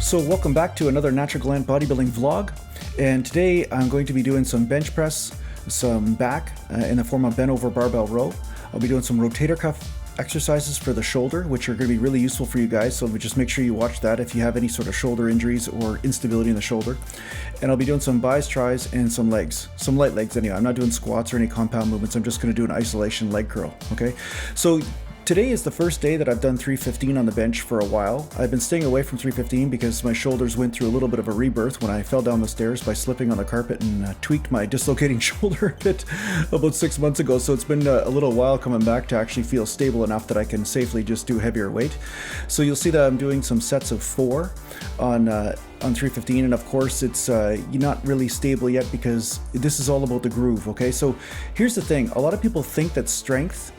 So welcome back to another Natural Gallant bodybuilding vlog, and today I'm going to be doing some bench press, some back in the form of bent over barbell row. I'll be doing some rotator cuff exercises for the shoulder, which are going to be really useful for you guys, so just make sure you watch that if you have any sort of shoulder injuries or instability in the shoulder. And I'll be doing some bis, tris, and some legs, some light legs anyway. I'm not doing squats or any compound movements. I'm just going to do an isolation leg curl, okay? So today is the first day that I've done 315 on the bench for a while. I've been staying away from 315 because my shoulders went through a little bit of a rebirth when I fell down the stairs by slipping on the carpet and tweaked my dislocating shoulder a bit about 6 months ago. So it's been a little while coming back to actually feel stable enough that I can safely just do heavier weight. So you'll see that I'm doing some sets of 4 on 315, and of course it's you're not really stable yet because this is all about the groove, okay? So here's the thing, a lot of people think that strength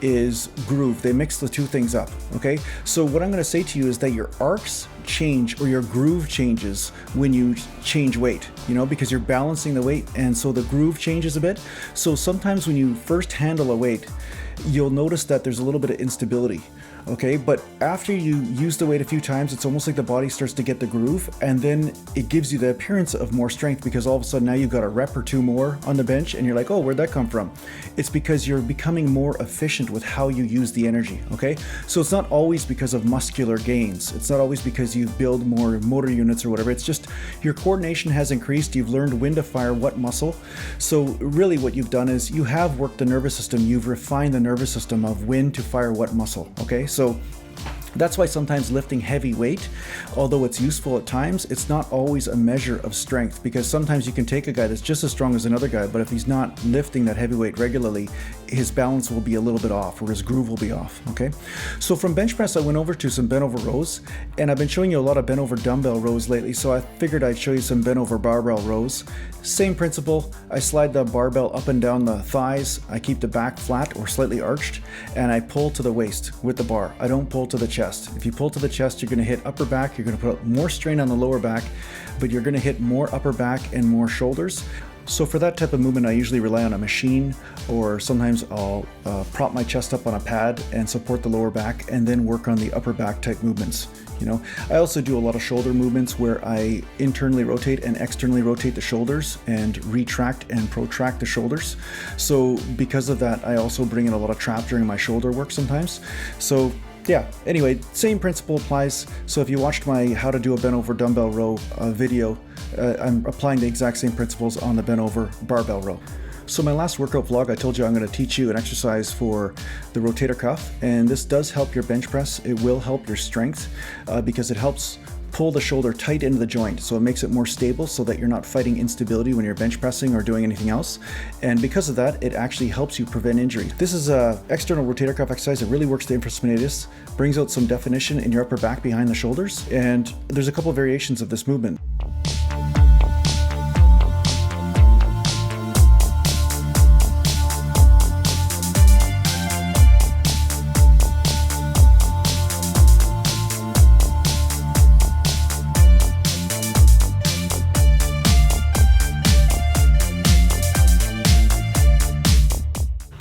is groove. They mix the two things up, okay? So what I'm going to say to you is that your arcs change, or your groove changes when you change weight, you know, because you're balancing the weight, and so the groove changes a bit. So sometimes when you first handle a weight, you'll notice that there's a little bit of instability, okay? But after you use the weight a few times, it's almost like the body starts to get the groove, and then it gives you the appearance of more strength, because all of a sudden now you've got a rep or two more on the bench and you're like, oh, where'd that come from? It's because you're becoming more efficient with how you use the energy, okay? So it's not always because of muscular gains. It's not always because you build more motor units or whatever. It's just your coordination has increased. You've learned when to fire what muscle. So really what you've done is you have worked the nervous system. You've refined the nervous system of when to fire what muscle, okay? So that's why sometimes lifting heavy weight, although it's useful at times, it's not always a measure of strength, because sometimes you can take a guy that's just as strong as another guy, but if he's not lifting that heavy weight regularly, his balance will be a little bit off, or his groove will be off, okay? So from bench press, I went over to some bent over rows, and I've been showing you a lot of bent over dumbbell rows lately, so I figured I'd show you some bent over barbell rows. Same principle, I slide the barbell up and down the thighs, I keep the back flat or slightly arched, and I pull to the waist with the bar. I don't pull to the chest. If you pull to the chest, you're going to hit upper back, you're going to put more strain on the lower back, but you're going to hit more upper back and more shoulders. So for that type of movement, I usually rely on a machine, or sometimes I'll prop my chest up on a pad and support the lower back, and then work on the upper back type movements. You know, I also do a lot of shoulder movements where I internally rotate and externally rotate the shoulders and retract and protract the shoulders. So because of that, I also bring in a lot of trap during my shoulder work sometimes. So yeah, anyway, same principle applies. So if you watched my how to do a bent over dumbbell row video, I'm applying the exact same principles on the bent over barbell row. So my last workout vlog, I told you I'm going to teach you an exercise for the rotator cuff, and this does help your bench press. It will help your strength because it helps pull the shoulder tight into the joint, so it makes it more stable so that you're not fighting instability when you're bench pressing or doing anything else. And because of that, it actually helps you prevent injury. This is an external rotator cuff exercise. It really works the infraspinatus, brings out some definition in your upper back behind the shoulders, and there's a couple of variations of this movement.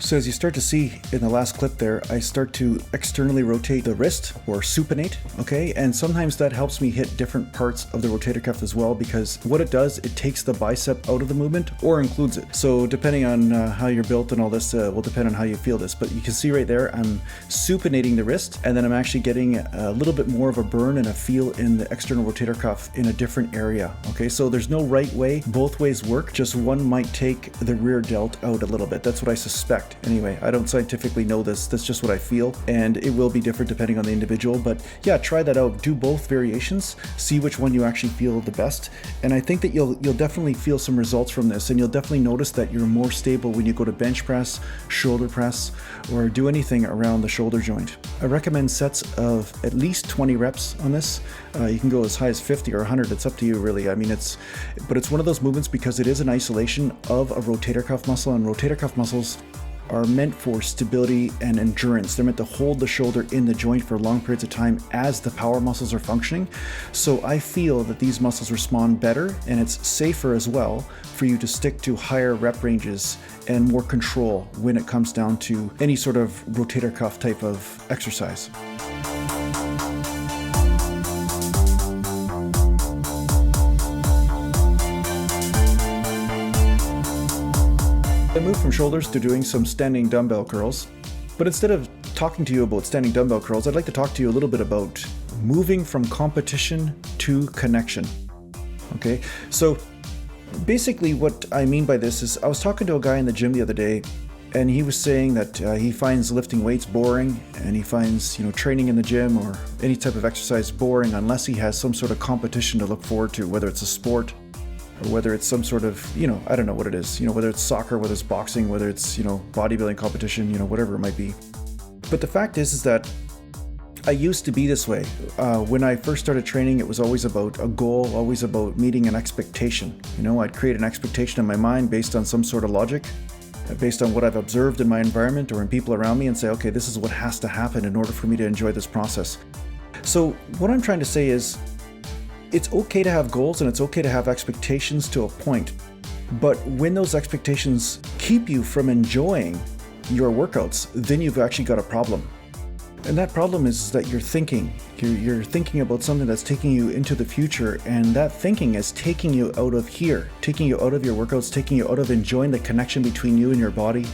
So as you start to see in the last clip there, I start to externally rotate the wrist, or supinate, okay? And sometimes that helps me hit different parts of the rotator cuff as well, because what it does, it takes the bicep out of the movement or includes it. So depending on how you're built and all this will depend on how you feel this. But you can see right there, I'm supinating the wrist, and then I'm actually getting a little bit more of a burn and a feel in the external rotator cuff in a different area, okay? So there's no right way, both ways work, just one might take the rear delt out a little bit. That's what I suspect. Anyway, I don't scientifically know this, that's just what I feel, and it will be different depending on the individual, but yeah, try that out. Do both variations, see which one you actually feel the best, and I think that you'll definitely feel some results from this, and you'll definitely notice that you're more stable when you go to bench press, shoulder press, or do anything around the shoulder joint. I recommend sets of at least 20 reps on this. You can go as high as 50 or 100, it's up to you really. I mean, it's one of those movements because it is an isolation of a rotator cuff muscle, and rotator cuff muscles are meant for stability and endurance. They're meant to hold the shoulder in the joint for long periods of time as the power muscles are functioning. So I feel that these muscles respond better, and it's safer as well for you to stick to higher rep ranges and more control when it comes down to any sort of rotator cuff type of exercise. to move from shoulders to doing some standing dumbbell curls. But instead of talking to you about standing dumbbell curls, I'd like to talk to you a little bit about moving from competition to connection. Okay, so basically what I mean by this is I was talking to a guy in the gym the other day, and he was saying that he finds lifting weights boring, and he finds, training in the gym or any type of exercise boring unless he has some sort of competition to look forward to, whether it's a sport or whether it's some sort of, I don't know what it is, whether it's soccer, whether it's boxing, whether it's, bodybuilding competition, whatever it might be. But the fact is that I used to be this way. When I first started training, it was always about a goal, always about meeting an expectation. I'd create an expectation in my mind based on some sort of logic, based on what I've observed in my environment or in people around me, and say, okay, this is what has to happen in order for me to enjoy this process. So what I'm trying to say is, it's okay to have goals and it's okay to have expectations to a point. But when those expectations keep you from enjoying your workouts, then you've actually got a problem. And that problem is that you're thinking about something that's taking you into the future, and that thinking is taking you out of here, taking you out of your workouts, taking you out of enjoying the connection between you and your body,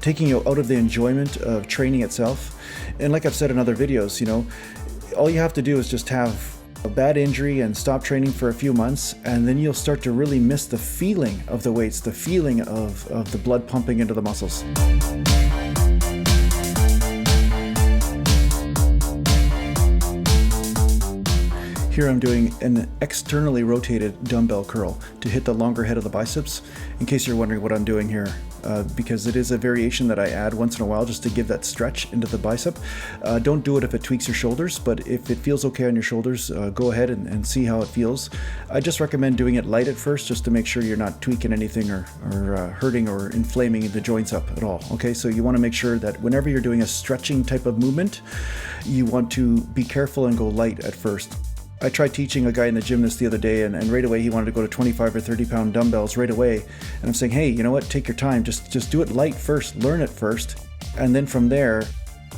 taking you out of the enjoyment of training itself. And like I've said in other videos, all you have to do is just have a bad injury and stop training for a few months, and then you'll start to really miss the feeling of the weights, the feeling of the blood pumping into the muscles. Here I'm doing an externally rotated dumbbell curl to hit the longer head of the biceps, in case you're wondering what I'm doing here, because it is a variation that I add once in a while just to give that stretch into the bicep. Don't do it if it tweaks your shoulders, but if it feels okay on your shoulders, go ahead and see how it feels. I just recommend doing it light at first, just to make sure you're not tweaking anything or hurting or inflaming the joints up at all. Okay, so you want to make sure that whenever you're doing a stretching type of movement, you want to be careful and go light at first. I tried teaching a guy in the gym this the other day, and right away he wanted to go to 25 or 30 pound dumbbells right away. And I'm saying, hey, you know what? Take your time. Just do it light first, learn it first, and then from there,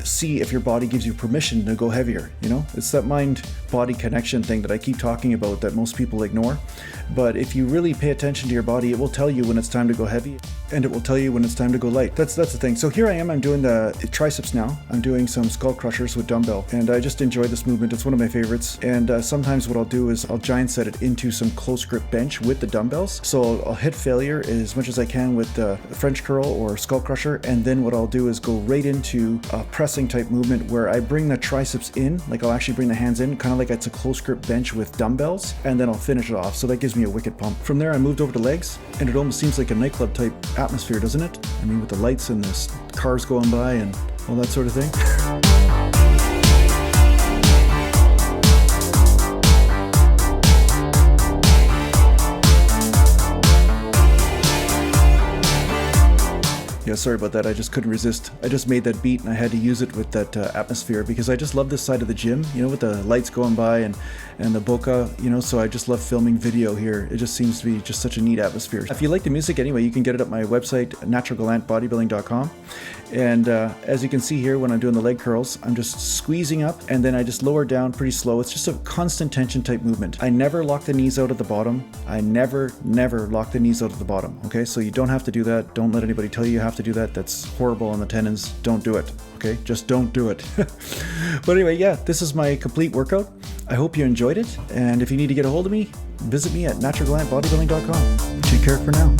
see if your body gives you permission to go heavier. It's that mind-body connection thing that I keep talking about that most people ignore. But if you really pay attention to your body, it will tell you when it's time to go heavy, and it will tell you when it's time to go light. That's the thing. So here I am, I'm doing the triceps now. I'm doing some skull crushers with dumbbell, and I just enjoy this movement. It's one of my favorites. And sometimes what I'll do is I'll giant set it into some close grip bench with the dumbbells. So I'll hit failure as much as I can with the French curl or skull crusher, and then what I'll do is go right into a pressing type movement where I bring the triceps in, like I'll actually bring the hands in, kind of like it's a close grip bench with dumbbells, and then I'll finish it off. So that gives me a wicked pump. From there I moved over to legs, and it almost seems like a nightclub type atmosphere, doesn't it? I mean, with the lights and the cars going by and all that sort of thing. Yeah, sorry about that. I just couldn't resist. I just made that beat and I had to use it with that atmosphere, because I just love this side of the gym, with the lights going by and the bokeh, so I just love filming video here. It just seems to be just such a neat atmosphere. If you like the music anyway, you can get it at my website, naturalgallantbodybuilding.com. And as you can see here, when I'm doing the leg curls, I'm just squeezing up and then I just lower down pretty slow. It's just a constant tension type movement. I never lock the knees out at the bottom. I never lock the knees out at the bottom. Okay, so you don't have to do that. Don't let anybody tell you have to do that. That's horrible on the tendons. Don't do it. Okay, just don't do it. But anyway, yeah, this is my complete workout. I hope you enjoyed it. And if you need to get a hold of me, visit me at naturalgallantbodybuilding.com. Take care for now.